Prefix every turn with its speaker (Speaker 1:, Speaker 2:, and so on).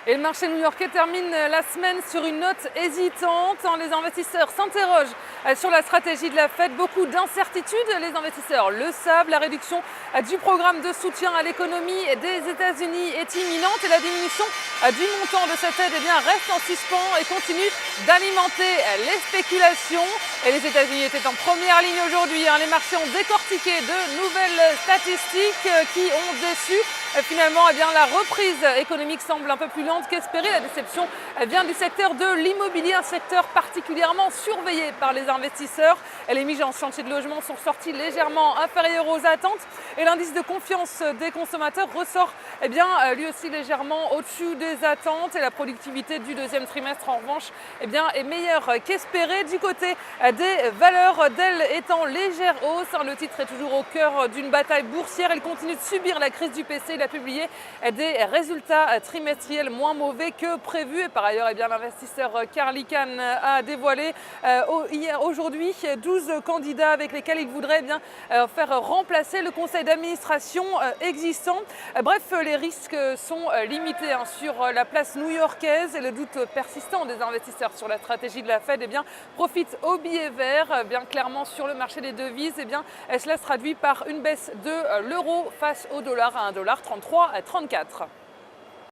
Speaker 1: Et le marché new-yorkais termine la semaine sur une note hésitante. Les investisseurs s'interrogent sur la stratégie de la Fed. Beaucoup d'incertitudes, les investisseurs le savent. La réduction du programme de soutien à l'économie des États-Unis est imminente et la diminution du montant de cette aide reste en suspens et continue d'alimenter les spéculations. Et les États-Unis étaient en première ligne aujourd'hui. Les marchés ont décortiqué de nouvelles statistiques qui ont déçu. Finalement, la reprise économique semble un peu plus lente qu'espéré. La déception vient du secteur de l'immobilier, un secteur particulièrement surveillé par les investisseurs. Les mises en chantier de logement sont sorties légèrement inférieures aux attentes et l'indice de confiance des consommateurs ressort lui aussi légèrement au-dessus des attentes. Et la productivité du deuxième trimestre, en revanche, est meilleure qu'espéré. Du côté des valeurs, Dell est en légère hausse. Le titre est toujours au cœur d'une bataille boursière. Il continue de subir la crise du PC. Il a publié des résultats trimestriels moins mauvais que prévu. Et par ailleurs, l'investisseur Carl Icahn a dévoilé aujourd'hui 12 candidats avec lesquels il voudrait faire remplacer le conseil d'administration existant. Bref, les risques sont limités sur la place new-yorkaise et le doute persistant des investisseurs sur la stratégie de la Fed profite aux billets verts. Bien clairement, sur le marché des devises, cela se traduit par une baisse de l'euro face au dollar à 1,33 $34.